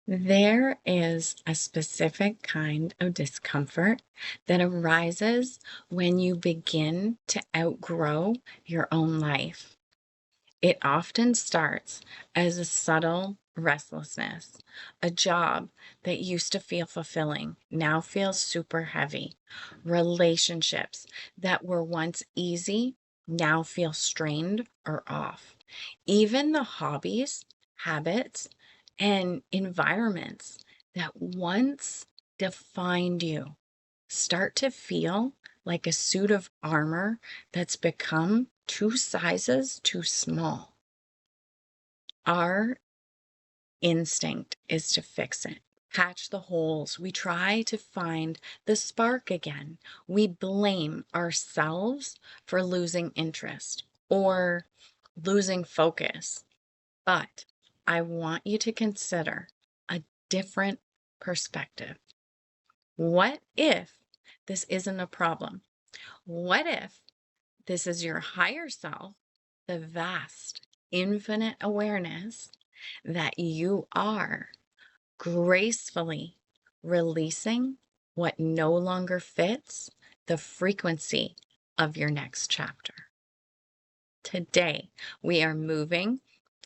There is a specific kind of discomfort that arises when you begin to outgrow your own life. It often starts as a subtle restlessness. A job that used to feel fulfilling now feels super heavy. Relationships that were once easy now feel strained or off. Even the hobbies, habits, and environments that once defined you start to feel like a suit of armor that's become two sizes too small. Our instinct is to fix it, patch the holes. We try to find the spark again. We blame ourselves for losing interest or losing focus. But I want you to consider a different perspective. What if this isn't a problem? What if this is your higher self, the vast, infinite awareness that you are gracefully releasing what no longer fits the frequency of your next chapter? Today, we are moving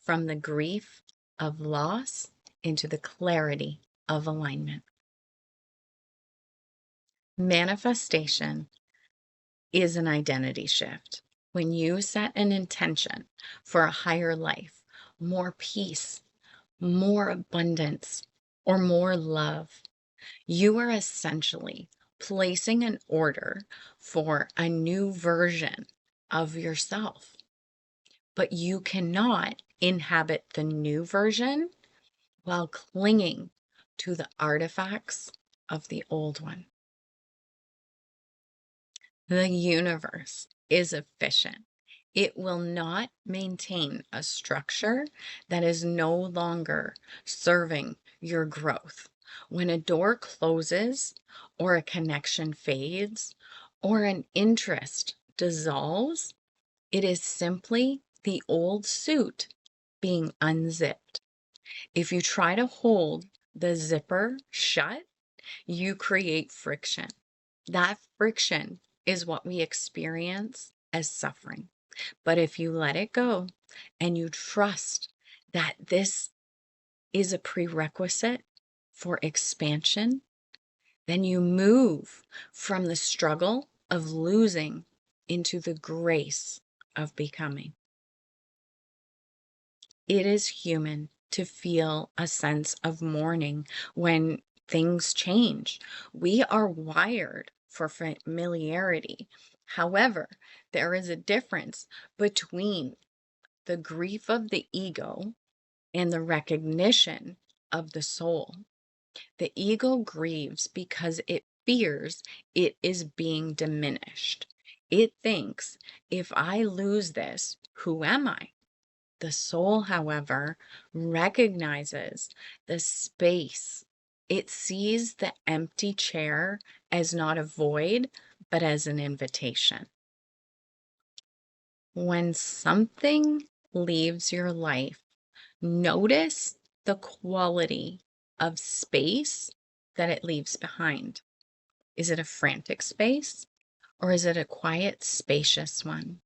from the grief of loss into the clarity of alignment. Manifestation is an identity shift. When you set an intention for a higher life, more peace, more abundance, or more love, you are essentially placing an order for a new version of yourself. But you cannot inhabit the new version while clinging to the artifacts of the old one. The universe is efficient. It will not maintain a structure that is no longer serving your growth. When a door closes, or a connection fades, or an interest dissolves, it is simply the old suit being unzipped. If you try to hold the zipper shut, you create friction. That friction is what we experience as suffering. But if you let it go and you trust that this is a prerequisite for expansion, then you move from the struggle of losing into the grace of becoming. It is human to feel a sense of mourning when things change. We are wired for familiarity. However, there is a difference between the grief of the ego and the recognition of the soul. The ego grieves because it fears it is being diminished. It thinks, if I lose this, who am I? The soul, however, recognizes the space. It sees the empty chair as not a void, but as an invitation. When something leaves your life, notice the quality of space that it leaves behind. Is it a frantic space, or is it a quiet, spacious one?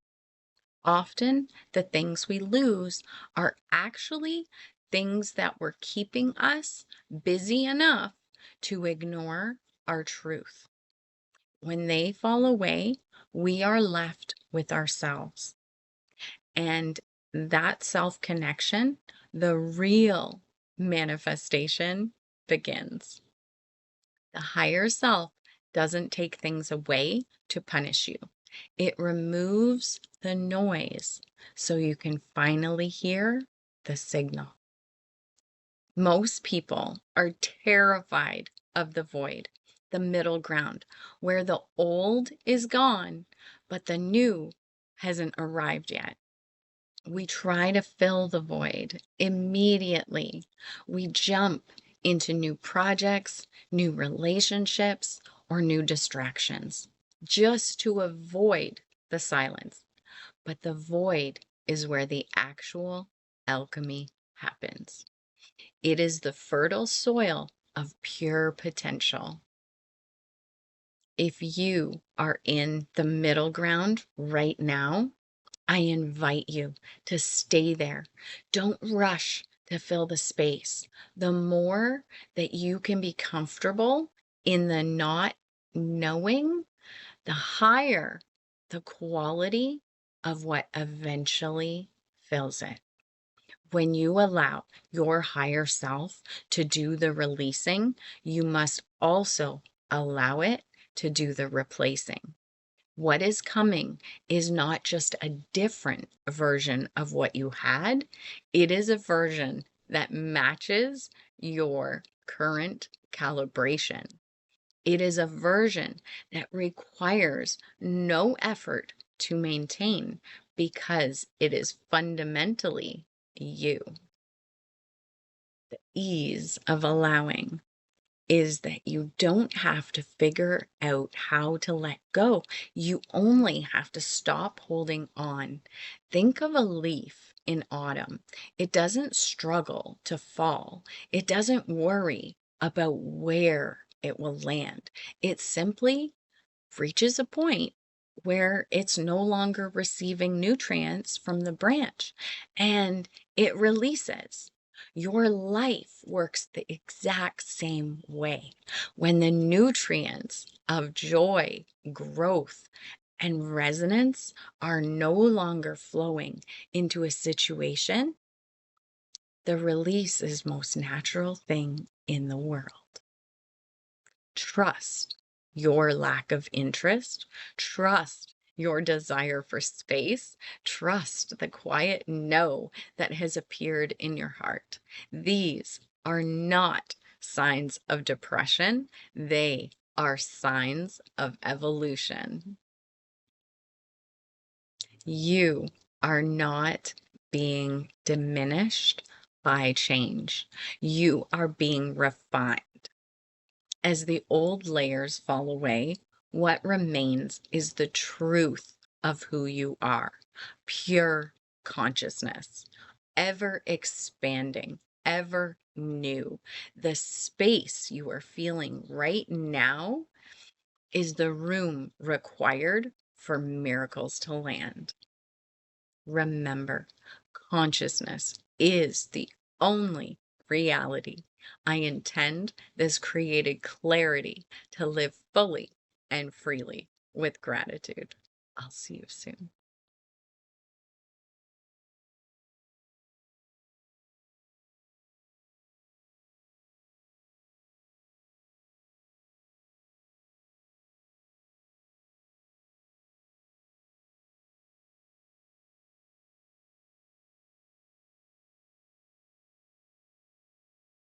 Often, the things we lose are actually things that were keeping us busy enough to ignore our truth. When they fall away, we are left with ourselves. And that self connection, the real manifestation, begins. The higher self doesn't take things away to punish you. It removes the noise so you can finally hear the signal. Most people are terrified of the void, the middle ground, where the old is gone, but the new hasn't arrived yet. We try to fill the void immediately. We jump into new projects, new relationships, or new distractions just to avoid the silence. But the void is where the actual alchemy happens. It is the fertile soil of pure potential. If you are in the middle ground right now, I invite you to stay there. Don't rush to fill the space. The more that you can be comfortable in the not knowing, the higher the quality of what eventually fills it. When you allow your higher self to do the releasing, you must also allow it to do the replacing. What is coming is not just a different version of what you had, it is a version that matches your current calibration. It is a version that requires no effort to maintain because it is fundamentally you. The ease of allowing is that you don't have to figure out how to let go. You only have to stop holding on. Think of a leaf in autumn. It doesn't struggle to fall, it doesn't worry about where it will land. It simply reaches a point where it's no longer receiving nutrients from the branch and it releases. Your life works the exact same way. When the nutrients of joy, growth, and resonance are no longer flowing into a situation, the release is most natural thing in the world. Trust your lack of interest, trust your desire for space, trust the quiet no that has appeared in your heart. These are not signs of depression, they are signs of evolution. You are not being diminished by change, you are being refined. As the old layers fall away, what remains is the truth of who you are, pure consciousness, ever expanding, ever new. The space you are feeling right now is the room required for miracles to land. Remember, consciousness is the only reality. I intend this created clarity to live fully and freely with gratitude. I'll see you soon.